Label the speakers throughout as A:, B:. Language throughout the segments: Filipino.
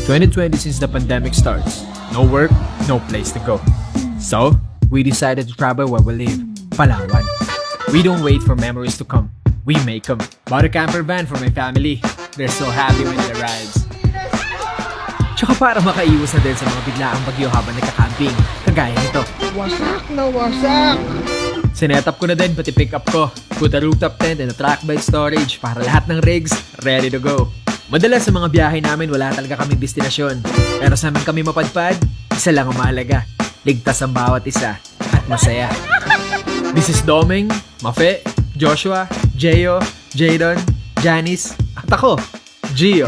A: 2020 since the pandemic starts. No work, no place to go. So, we decided to travel where we live, Palawan. We don't wait for memories to come. We make them. Bought a camper van for my family. They're so happy when it arrives. Tsaka para makaiwas na din sa mga biglaang bagyo habang nagka-camping, kagaya nito.
B: Wasak na wasak!
A: Sinet up ko na din pati pick up ko. Put a rooftop tent and a track bed storage para lahat ng rigs ready to go. Madalas sa mga biyahe namin wala talaga kaming destinasyon. Pero sa amin kami mapadpad, isa lang ang mahalaga. Ligtas ang bawat isa at masaya. This is Doming, Mafe, Joshua, Jeyo, Jadon, Janice, at ako, Gio.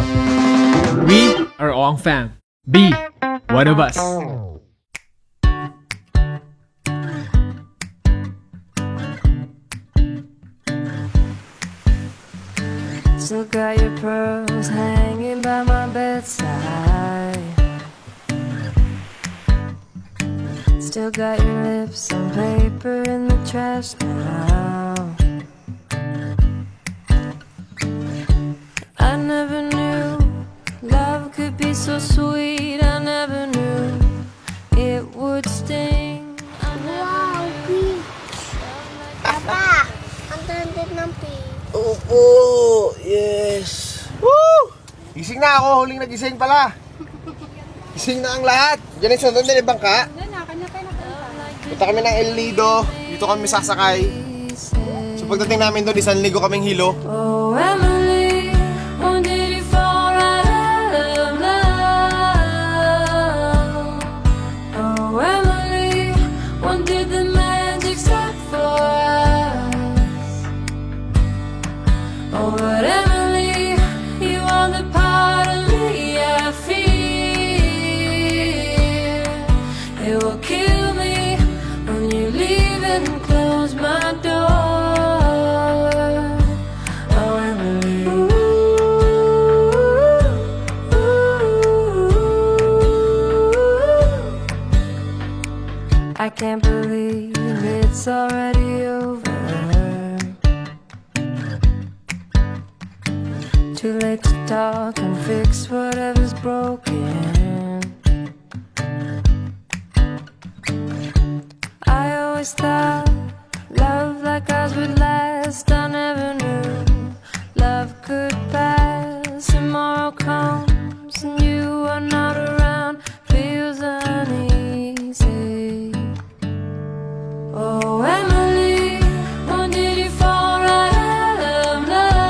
A: We are Ong Fam. Be one of us.
C: Still got your pearls hanging by my bedside. Still got your lips on paper in the trash now. I never knew love could be so sweet. I never knew it would sting.
D: Wow, peach! Papa, ang ganda ng peach.
B: Opo! Yes! Woo! Gising na ako, huling nagising pala. Gising na ang lahat. Diyan yung sundan din yung bangka. Punta kami ng El Nido. Dito kami sasakay. So pagdating namin doon, isang ligo kaming hilo.
C: Oh, Emily, when did you fall right out of love? Oh, Emily, when did the magic start for us? Oh, but Emily, you are the part of me I fear. It will kill me when you leave and close my door. Oh, Emily. I can't believe it's already over. Too late to talk and fix whatever's broken. I always thought love like ours would last. I never knew love could pass. Tomorrow comes and you are not around. Feels uneasy. Oh, Emily, when did you fall right out of love?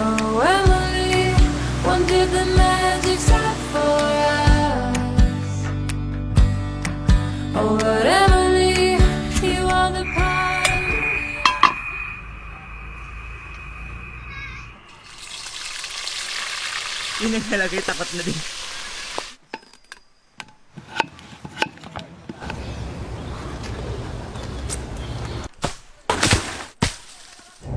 C: Oh, Emily, when did the magic start for us? Oh, but Emily, you are the part of me.
E: Yun ang nalagay, takot na din.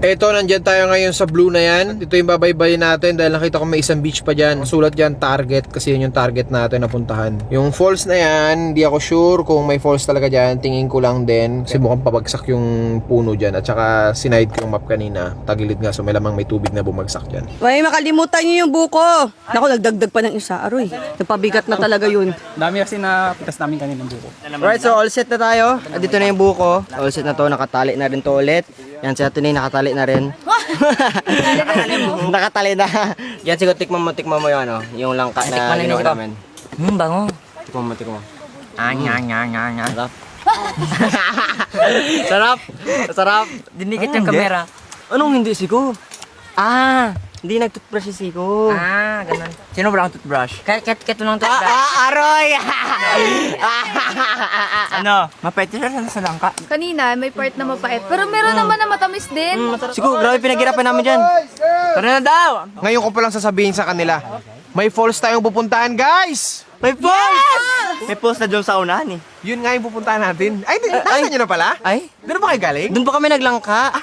B: Eto, nandyan tayo ngayon sa blue na yan. Ito yung babaybayin natin dahil nakita ko may isang beach pa dyan. Sulat dyan, target, kasi yun yung target natin na puntahan. Yung falls na yan, hindi ako sure kung may falls talaga dyan. Tingin ko lang din kasi mukhang pabagsak yung puno dyan. At saka sinide ko yung map kanina. Tagilid nga, so may lamang may tubig na bumagsak dyan.
F: May makalimutan niyo yung buko. Naku, nagdagdag pa ng isa. Aroy, napabigat na talaga yun.
E: Dami kasi na pitas namin kaninang buko.
F: Alright, so all set na tayo. Dito na yung buko. All set na to, nakatali na rin to ulit. Yan, si Atunay nakatali na rin. Nakatali na. Yan, siguro tikman mo yung ano, yung langka na ginawa namin.
E: Bango.
F: Tikman mo.
E: Sarap.
F: Sarap! Sarap!
E: Dinikit yung kamera.
F: Anong hindi, Siko? Hindi nag-toothbrush si Siko.
E: Ganun. Sino ba ang toothbrush? Kahit lang toothbrush.
F: Aroy!
E: Ano? Mapait siya sa langka.
G: Kanina, may part na mapait. Pero meron naman na matamis din.
F: Siko, grabe pinaghirapan namin dyan.
E: Tara na daw!
B: Ngayon ko pa lang sasabihin sa kanila, may falls tayong pupuntahan, guys!
F: May falls! May falls na dyan sa unahan eh.
B: Yun nga yung pupuntahan natin. Ay, nakita nyo na pala?
F: Ay?
B: Doon ba kayo galing?
F: Doon pa kami naglangka.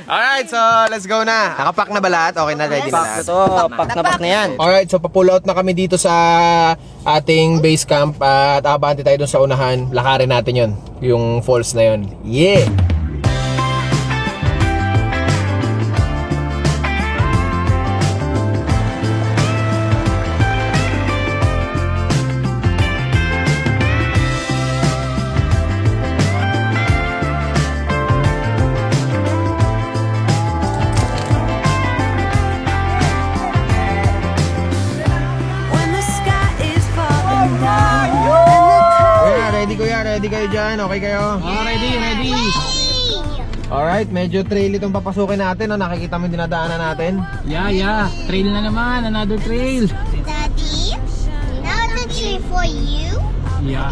B: Alright, so let's go na. Nakapack na ba lahat? Okay na, ready na
F: Pack na
B: lahat.
F: to. Pack na pack na yan.
B: Alright, so pa-pull out na kami dito sa ating base camp at abante tayo dun sa unahan. Lakarin natin yun, yung falls na yun. Yeah! ready kayo dyan? Okay kayo? Ready. Alright, medyo trail itong papasukin natin, no? Nakikita mo yung dinadaanan natin.
E: Yeah. Trail na naman. Another trail.
D: Daddy, another tree for you.
E: Yeah.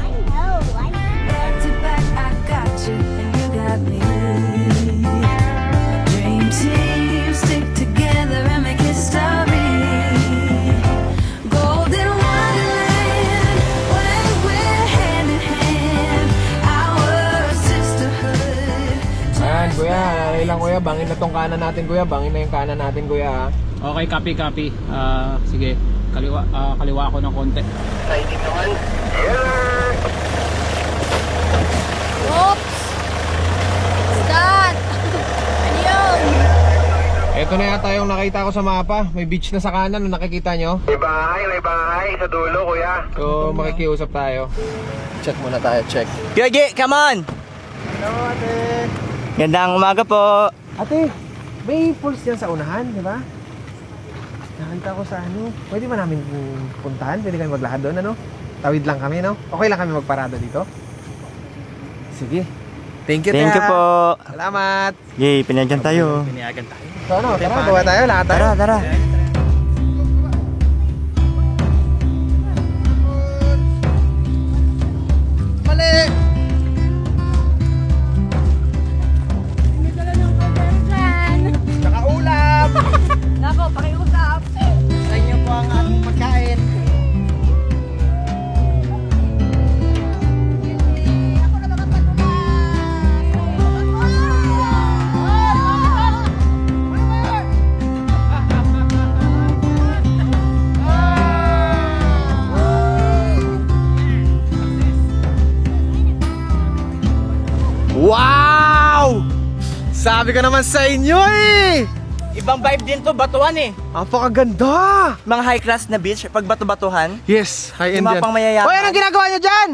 D: I know.
C: Back to back, I got you and you got me. Dream team, stick together and make history. Golden wonderland, when we're hand in hand, our sisterhood.
B: Ayan, kuya, alay lang kuya, bangin na tong kanan natin kuya, bangin na yung kanan natin kuya ha.
E: Okay, copy. Sige. Kaliwa ako ng konti.
G: Oops! What's that? Ano yun?
B: Ito na yata yung nakita ko sa mapa, may beach na sa kanan, nakikita nyo? May bahay sa dulo kuya. So makikiusap tayo. Check muna tayo, check.
F: Yogi, come on!
B: Hello ate.
F: Gandang umaga po.
B: Ate, may pulse yan sa unahan, di ba? Nakita ko sa ano. Pwede ba namin puntahan? Pwede kami maglakad doon, ano? Tawid lang kami, no? Okay lang kami magparada dito? Sige. Thank you,
F: Thank you
B: Tea.
F: po.
B: Salamat.
F: Yay, pinayagan tayo.
B: So ano, tara, gawa tayo, lahat tayo.
F: Tara.
B: Mali! Nakaulam!
G: Nako, pakiusap.
F: Sa inyo po ang ating pagkain.
B: Wow! Sabi ko naman sa inyo eh!
F: Ibang vibe din to, batuan eh.
B: Napakaganda!
F: Mga high class na beach, pag bato-batuhan.
B: Yes, high-end
F: Yung mga
B: yan.
F: pang mayayaman.
B: Hoy, anong ginagawa nyo dyan?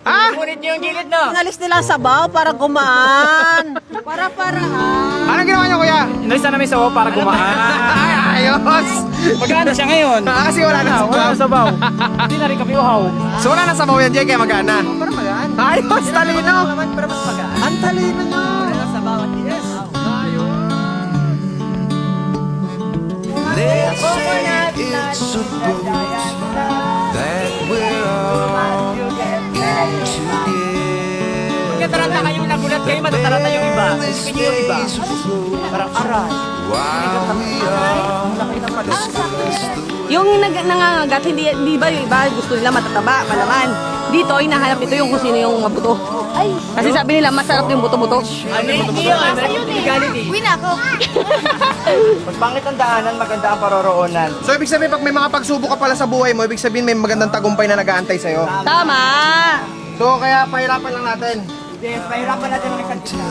B: Ha?
F: Ngunit niyo yung gilid, no?
H: Inalis nila ang sabaw para gumaan. Para-paraan.
B: Anong ginawa nyo, kuya?
E: Inalis na namin sa para gumaan.
B: Ay, ayos!
E: Maganda siya ngayon.
B: Kasi wala na sabaw.
E: sabaw. Hindi na rin kami uhaw.
B: So wala na sabaw yan, Jay, kaya magana.
F: Para magaan.
B: Ayos, talino!
F: Naman para mas magaan.
B: Ang talino nyo!
F: Para sa bawat yes.
I: Let's say it's a boat that we're all in together.
F: Pagkataranta kayong nagulat kayo, matataranta yung iba. Isipin niyo yung iba. Parang aray.
I: While we are discuss the
H: Yung nangangagat, hindi ba yung iba gusto nila matataba, malaman. Dito, hinahanap nito yung kung sino yung mabuto. Kasi sabi nila, masarap yung buto-buto.
F: Ano yun?
G: Uwi na ako.
F: Pag pangit ang daanan, maganda ang paroroonan.
B: So ibig sabihin, pag may mga pagsubok ka pala sa buhay mo, ibig sabihin may magandang tagumpay na nag-aantay sa'yo.
H: Tama!
B: So kaya pahirapan lang natin.
F: Yes, pahirapan natin ang nagkakita.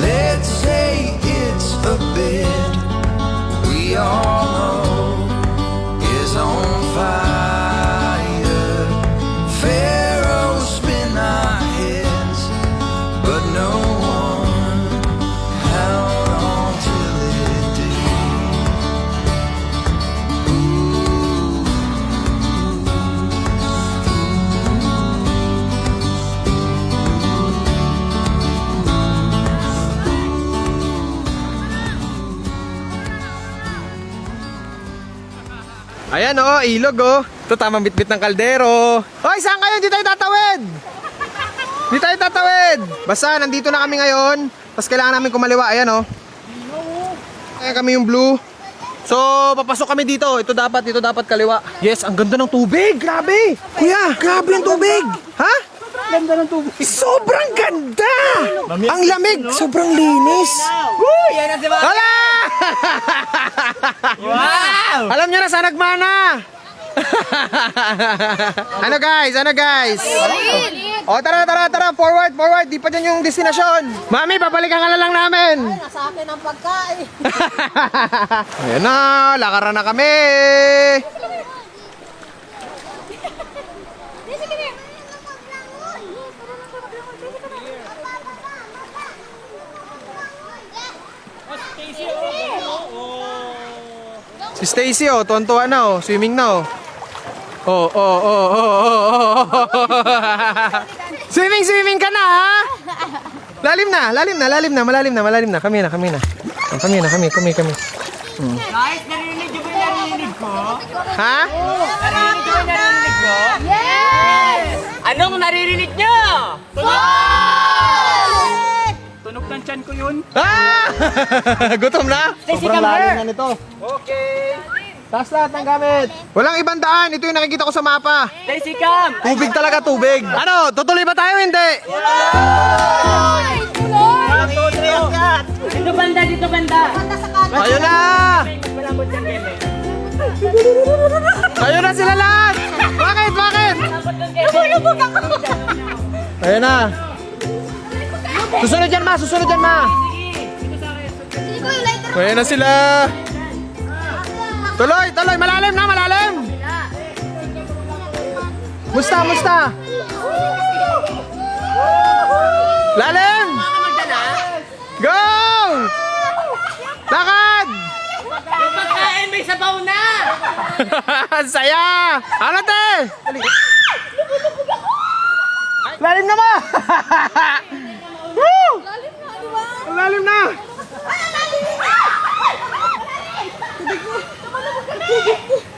I: Let's say it's a bed we all know is on fire. Pharaohs spin our heads, but no one held on till it did.
B: Ayan oh, ilog oh. Ito tamang bitbit ng kaldero. Hoy, saan kayo? Hindi tayo tatawid! Hindi tayo tatawid! Basta, nandito na kami ngayon. Tapos kailangan namin kumaliwa. Ayan oh. Ayan kami yung blue. So, papasok kami dito. Ito dapat kaliwa. Yes, ang ganda ng tubig. Grabe! Kuya, grabe ang tubig! Ha? Ganda ng tubig. Sobrang ganda! Ang lamig, sobrang linis.
F: Woo! Yan ang diba?
B: Hala!
F: Wow!
B: Alam nyo na, sa nagmana! Ano guys? O tara, forward. Di pa dyan yung destinasyon. Mami, babalikan ka na lang namin.
H: Sa akin ang pagkain.
B: Ayan na, lakaran na kami. Si Stacy oh, tuwan-tuwa na oh, swimming na oh. Oh. Swimming ka na ha? Malalim na. Kami na. Kami.
F: Guys, narinig nyo ba yung narinig ko?
B: Ha?
F: Narinig nyo ba yung narinig ko? Yes! Anong naririnig nyo?
E: Tunog ng tiyan ko yun.
B: Ah! Gutom na?
F: Stacy,
B: Sobrang
F: come
B: lalim
F: here.
B: na nito. Okay. Taas lahat ng gamit. Walang ibang daan. Ito yung nakikita ko sa mapa.
F: Stacy, come!
B: Tubig talaga, tubig. Ano? Tutuloy ba tayo? Hindi.
F: Dito banda.
B: Ayun na! Ayun na sila lahat! Bakit? Ayun na. Susunod dyan, ma. Ayun na sila. Tuloy. Malalim na. Musta? Lalim! Go! Lakad!
F: Yung pagkain may sabaw na!
B: Ang saya! Ano te? Lalim na ba? Woo! Lalim na!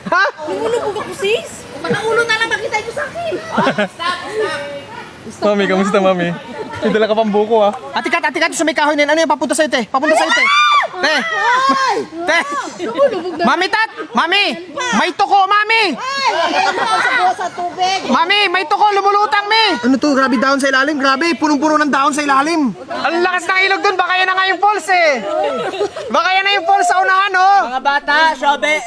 B: Ha?
H: Lumulubog ako, sis. Makaulo na lang makita nyo sa akin.
B: Mami, kamusta mami? May dala ka pang buko ah. Atikat, sa may kahoy na yun. Ano yung papunta sa'yo te? Te! Mami tat! Mami! May tuko, mami! Mami, may tuko, lumulutang, mi! Ano to? Grabe dahon sa ilalim. Grabe, punong-puno ng dahon sa ilalim. Ang lakas ng ilog dun. Baka yan na nga yung falls eh. Baka yan na yung falls sa unahan oh.
F: Mga bata, Shobe,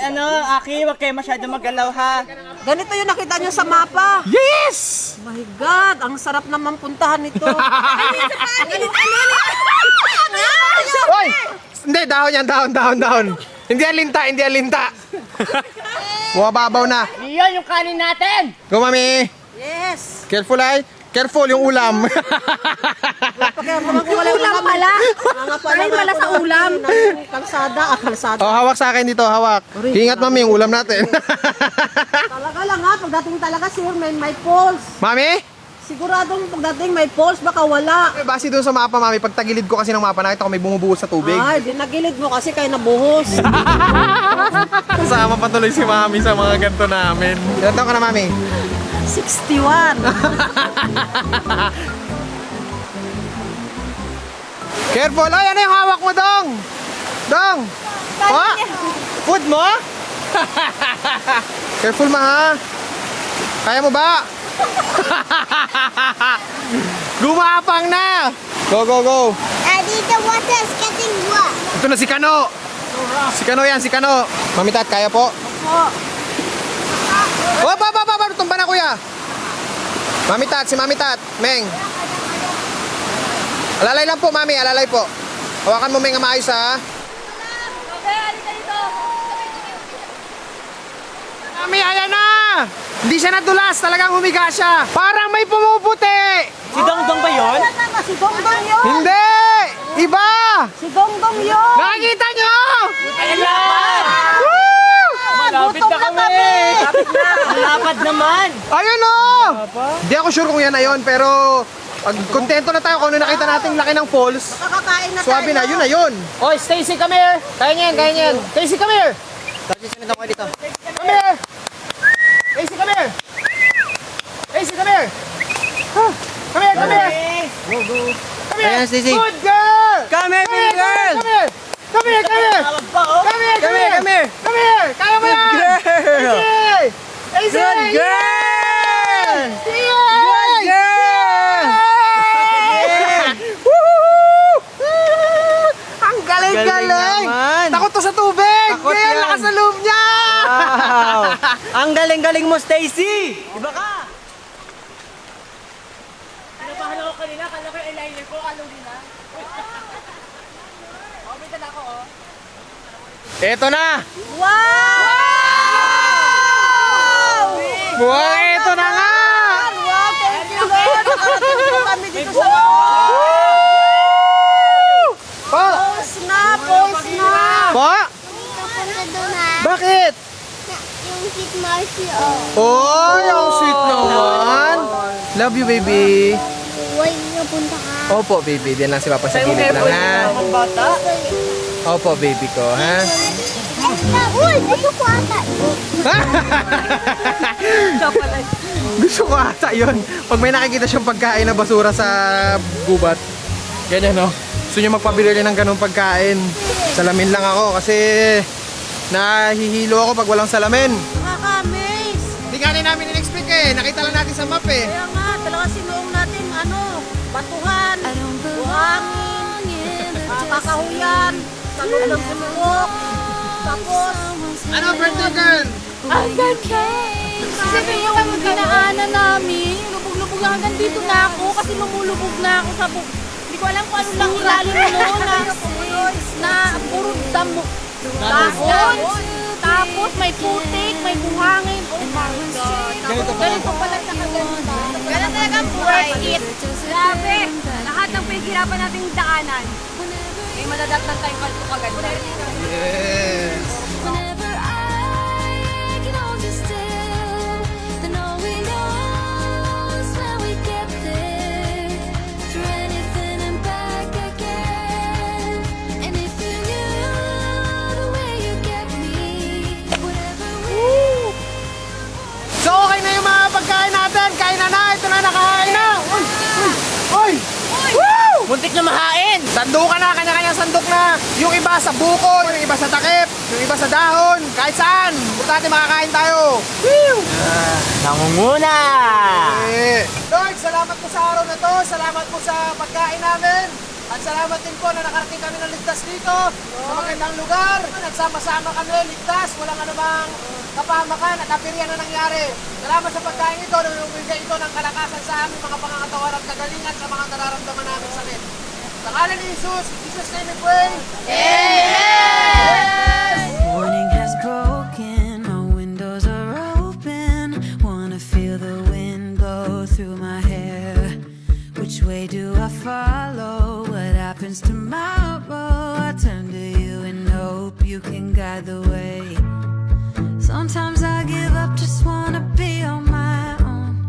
F: Aki, wag kayo masyado maggalaw ha.
H: Ganito yung nakita nyo sa mapa.
B: Yes!
H: Oh my God, ang sarap naman puntahan nito.
B: Oy! Hindi, dahon yan, dahon. Hindi yan linta. Bumababaw na.
F: Iyon yung kanin natin!
B: Go, mami.
H: Yes.
B: Careful yung ulam.
H: Ulam pala. Ay, pala sa ulam. Kalsada.
B: Oh, hawak sa akin dito, hawak. Ingat, mami, yung ulam natin.
H: Talaga lang ha, pagdating talaga sure may falls.
B: Mami?
H: Siguradong pagdating may falls, baka wala.
B: Base doon sa mapa, mami, pag tagilid ko kasi ng mapa, nakita ko may bumubuhos sa tubig.
H: Ay, dinagilid mo kasi kayo nabuhos.
B: Kasama pa tuloy si mami sa mga ganito namin. Ilan taon ka na, mami?
H: 61.
B: Careful! Ay, ano yung hawak mo, Dong? Dong! Oh? Food mo? Careful, ma, ha? Kaya mo ba? Gumapang na! Go!
D: Daddy, the water is getting wet.
B: Ito na si Kano! Si Kano! Mami Tat, kaya po? Oh, ba! Tumba na, kuya! Si Mami Tat, Meng. Alalay lang po, mami, alalay po. Hawakan mo, Meng, ang maayos, ha? Mami, ayan na! Hindi siya nadulas, talagang humiga siya. Parang may pumuputi!
F: Si Dongdong ba yun?
H: Si Dongdong yun.
B: Hindi! Iba!
H: Si Dongdong yun.
B: Nakikita nyo!
F: Ayan lang! Malapit na kami! Malapad naman!
B: Ayun o! Hindi ako sure kung yan na yun, pero pag kontento na tayo kung ano nakita natin laki ng falls.
H: Makakain na
B: Swabe na, yun na yun. Oy, Stacy, come here. Kaya niyan. Stacy, come here. Stacy, sinunod ako dito. Come here. Stacy, come here. Huh. Come here. Go. Come here.
F: Ayan, Stacy.
B: Good girl.
F: Come here, baby girl!
B: Come here. Kaya mo yan. Stacy.
F: Good girl!
B: Good girl. Ang galing.
F: naman.
B: Takot to sa tubig.
F: Takot
B: Ngayon,
F: yan.
B: lakas sa loob niya.
F: Wow! Ang galing-galing mo, Stacy! Iba ka! Pinabahan ako kanina, kala ko yung eyeliner ko, alugin na. May dala ko, oh.
B: Eto na.
H: Wow!
B: Eto na nga.
H: Wow, thank you, Lord. Nakarating po kami dito sa
B: Po.
H: Pause na.
B: Po.
D: Punta doon ha.
B: Bakit? Oy, ang sweet naman. Love you, baby.
D: Uy, napunta ka.
B: Opo, baby. Diyan lang si Papa sa gilid lang, ha? Opo, baby ko, ha?
D: Uy, gusto ko ata.
B: Gusto ko ata yun. Pag may nakikita siyang pagkain na basura sa gubat, ganyan, no? Gusto niyo magpabili rin ng ganung pagkain. Salamin lang ako kasi nahihilo ako pag walang salamin.
H: Nakaka-amaze.
B: Hindi nga rin namin in-explain eh. Nakita lang natin sa map eh.
H: Kaya nga, talaga sinuong natin, batuhan, buhangin, kakahuyan, sa loob ng bundok, tapos,
B: Ano, birthday girl?
G: Ang ganda! Isipin mo kami dinaanan namin. Lubog-lubog lang hanggang dito na ako kasi lumulubog na ako sa Hindi ko alam kung ano lang ilalim mo na puro damo. Dahon. Tapos may putik, may buhangin. Oh my God. Ganito pala sa kaganda.
H: Ganun talaga ang buhay. Grabe. Lahat ng pinaghirapan nating daanan. May madadatnan tayong kalto kaganda.
B: Yes.
C: Whenever I can hold you still, then all we know is when we get there. Through anything and back again. And if you knew the way you get me, whatever we
B: So okay na yung mga pagkain natin. Kain na na. Ito na, nakahain na. Uy! Woo!
H: Muntik na mahain!
B: Sandukan na, kanya-kanyang sandok na. Yung iba sa buko, yung iba sa takip, yung iba sa dahon, kahit saan. Importante makakain tayo. Woo!
F: Nangunguna!
B: Lord, salamat po sa araw na to. Salamat po sa pagkain namin. At salamat din po na nakarating kami ng ligtas dito sa magandang lugar. Nagsama-sama kami, ligtas, walang anumang kapamakan at apirya na nangyari. Salamat sa pagkain ito na lumigay ito ng kalakasan sa aming mga pangangatawan at kagalingan sa mga nararamdaman namin sakit. Sa ngalan ni Jesus, in Jesus' name we pray.
C: Morning has broken, my windows are open. Wanna feel the wind blow through my hair. Which way do I follow? What happens tomorrow? I turn to you and hope you can guide the way. Sometimes I give up, just wanna be on my own.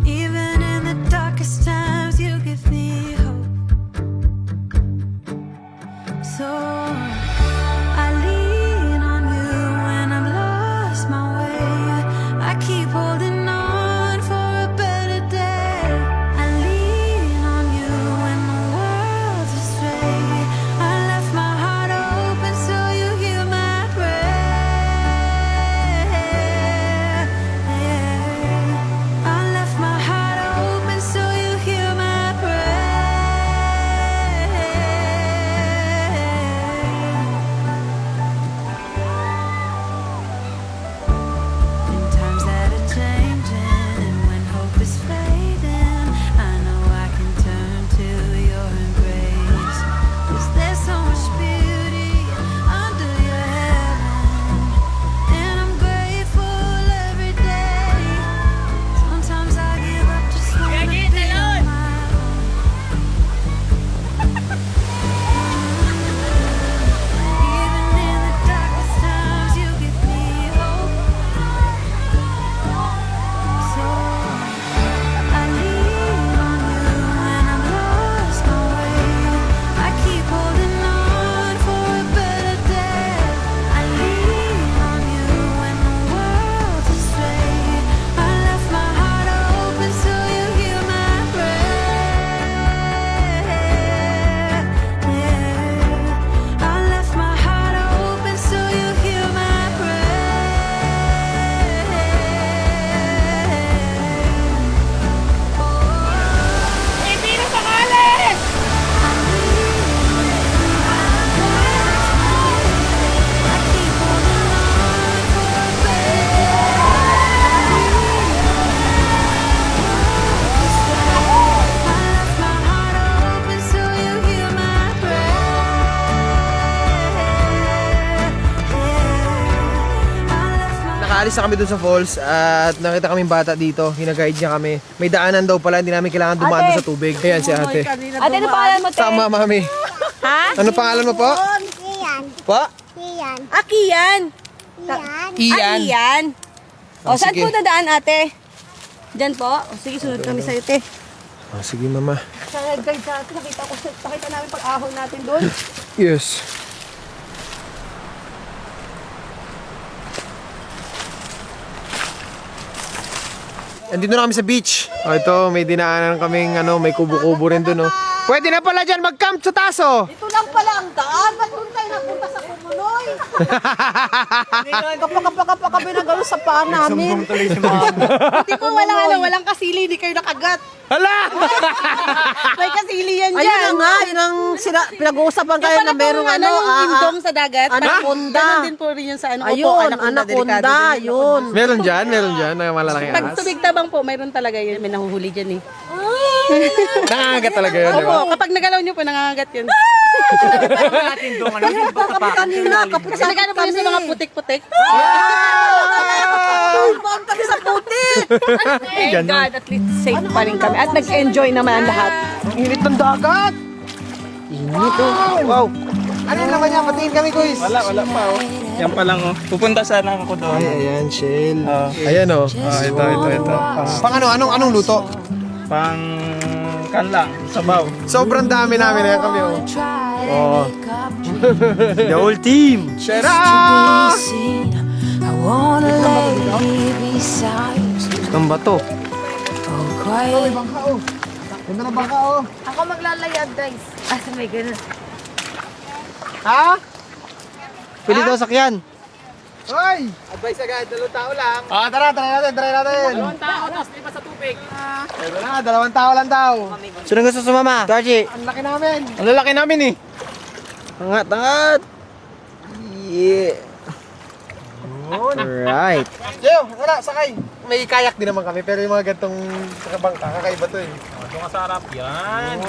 C: Even in the darkest times, you give me hope. So I lean on you when I've lost my way. I keep holding on for a better day. I lean on you when the world's astray. I left my heart open so you hear my prayer. I left my heart open so you hear my In times that are changing and when hope is fading, I know I can turn to your embrace. 'Cause there's so much beauty under your heaven, and I'm grateful every day. Sometimes I give up, just wanna be on my own. Even in the darkest times, you give me hope. So I lean on you when I've lost my way. I keep holding on for a better day. I lean on you when the world's astray. I left my heart open so you hear my prayer. I left my heart open so you hear my
B: Nakaalis na kami dun sa falls at nakita kaming bata dito. Hinaguide niya kami. May daanan daw pala, hindi namin kailangan dumaan doon sa tubig. Ayan si ate.
H: Ate, ano pangalan mo, te?
B: Tama, mami.
H: Ha?
B: Ano pangalan mo po?
D: Iyan.
B: Po?
D: Iyan. Ian.
H: Akian.
D: Ian.
H: Ian. O, saan
B: sige.
H: po dadaan, ate? Diyan po. O, sige, sunod kami sa'yo, te.
B: Sige, mama.
H: Sa guide sa atin, nakita namin pag-ahon natin doon.
B: Yes. Andito na kami sa beach. Ito, may dinaanan kaming may kubo-kubo rin doon. Pwede na pala dyan mag-camp sa taso.
H: Ito lang pala ang daan. Ba't doon tayo napunta sa Kumunoy? Kapag kami na gano'n sa paa namin. Hindi po walang kasili, hindi kayo nakagat.
B: Hala!
H: May kasili yan dyan.
F: Ayun na nga, yun ang pinag-uusapan kayo na merong
H: indong sa dagat.
F: anaconda.
H: Ganun din po rin yun sa
F: Ayun, anaconda, yun.
B: Meron dyan na malalaking
H: Pag
B: ahas.
H: tubig tabang po, mayroon talaga yun. May nahuhuli dyan eh.
B: Nangangagat talaga yun, di ba?
H: Opo, kapag nagalaw nyo po, nangangagat yun. Kasi nagano po yun sa mga putik-putik.
F: Bang kami sa putik!
H: Thank God, at least safe pa rin kami. At nag-enjoy naman ang lahat.
B: Init ng dagat!
F: Init oh. Wow.
B: Ano naman yan? Patingin kami, guys.
E: Wala pa oh. Yan pa lang oh. Pupunta sana ako doon.
B: Ayan, shell. Ayan,
E: Ito.
B: Pang anong luto?
E: Pang kan lang, sabaw.
B: Sobrang dami namin na kami, oh.
F: The whole team.
B: Shut up!
C: I wanna lay beside you.
F: Ang bato.
C: Oh, quiet.
B: Ganda na baka, oh.
G: Ako maglalayag, guys.
H: Asa may ganun.
B: Ha?
F: Pwede daw sakyan.
B: Hoy! Advice agad, 2 tao lang. Tara natin. 2
E: Tao, tapos lipas sa tubig.
B: Ito na, 2 tao lang daw.
F: Sino gusto sumama? Darcy.
B: Ang laki namin. Ang lalaki namin eh.
F: Angat. Yeah. Alright.
B: Yo, wala, sakay. May kayak din naman kami, pero yung mga gantong bangka, kakaiba to eh.
E: Doon ka sa harap. Yan.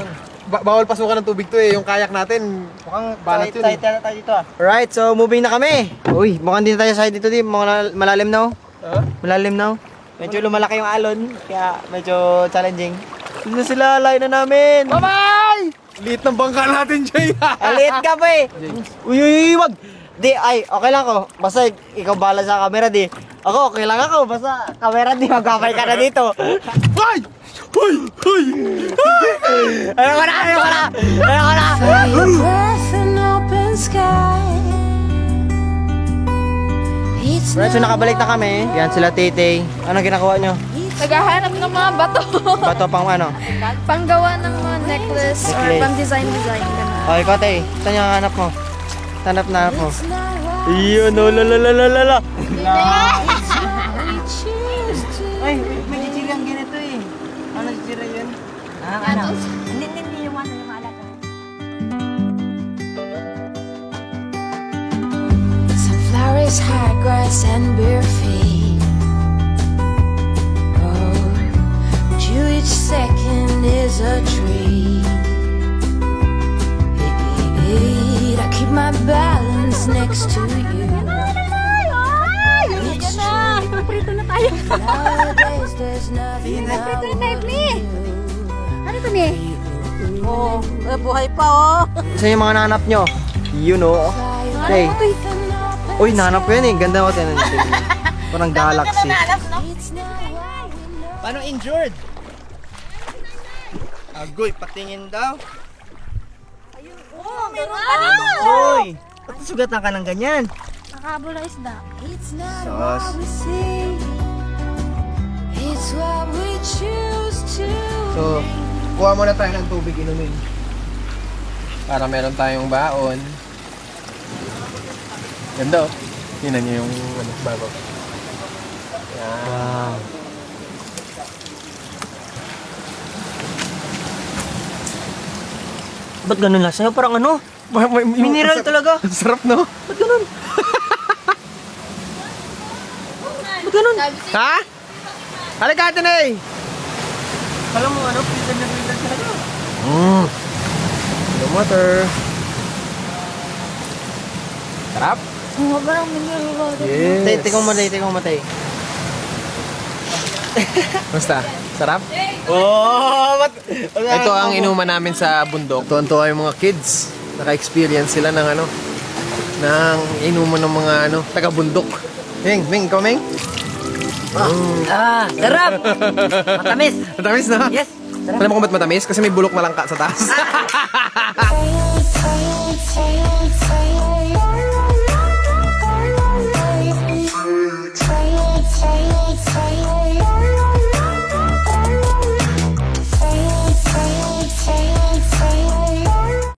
B: Bawal pasukan ng tubig to eh. Yung kayak natin, mukhang banat yun eh.
F: tayo dito ah. Alright, so moving na kami. Uy, mukhang din tayo side dito din. Mukhang malalim na oh. Malalim na oh. Medyo lumalaki yung alon, kaya medyo challenging. Dito na sila, layo na namin.
B: Bye-bye! Liit ng bangka natin, Jay.
F: Aliit ka pa eh. Uy, wag. Di, okay lang ako. Basta ikaw bala sa camera, di. Ako, okay lang ako. Basta camera, di. Magkapay ka na dito.
B: Hoy! Hoy! Hoy!
F: Ayoko na.
C: Your breath and open sky. It's
F: Right, so nakabalik na kami. Yan sila Tete. Ano ginagawa nyo?
G: Naghahanap ng mga bato.
F: Bato pang ano?
G: Panggawa ng mga necklace or
F: Necklace.
G: pang design. Ganun.
F: Okay, Kote. Saan yung hanap mo? Hanap mo. Iyon, no, la. Ay, may chichirang ganito eh. Ano chichira yun? Ano? Hindi yung alat.
C: sunflowers, high grass, and bare feet. Oh, but you each second is a treat. I keep my balance next to you. It's true. Nowadays there's nothing I won't do.
G: Ano to ni?
H: Oh, buhay pa oh.
F: Saan yung mga nahanap nyo? Yun o. Okay. Uy, nahanap ko yan eh. Ganda ko tinan. Parang galaxy. Paano injured? Agoy, patingin daw.
G: Oh, meron pa dito.
F: Uy, ba't sugatan ka ng ganyan?
G: Nakabol na isda.
C: It's not
F: Sus.
C: what we see. It's what we choose to.
B: So, kuha muna tayo ng tubig inumin. Para meron tayong baon. Ganda oh. Tingnan niyo yung bago. Yan.
F: Wow. Ba't ganun lang sa'yo? Parang ano? Mineral talaga.
B: Ang sarap no?
F: Ba't ganun? Ba't ganun?
B: Ha? Halika atin eh!
F: Alam mo ano? Pildan na pildan talaga.
B: No water. Sarap?
G: Oh, parang mineral.
B: Yes.
F: Tikong matay.
B: Basta, sarap?
F: Oh,
B: Ito ang inuman namin sa bundok. Tuwan-tuwa yung mga kids. Naka-experience sila ng ng inuman ng mga taga-bundok. Ming, ikaw, Ming?
F: Sarap! Matamis!
B: Matamis na?
F: Yes!
B: Alam mo kung ba't matamis? Kasi may bulok na langka sa taas.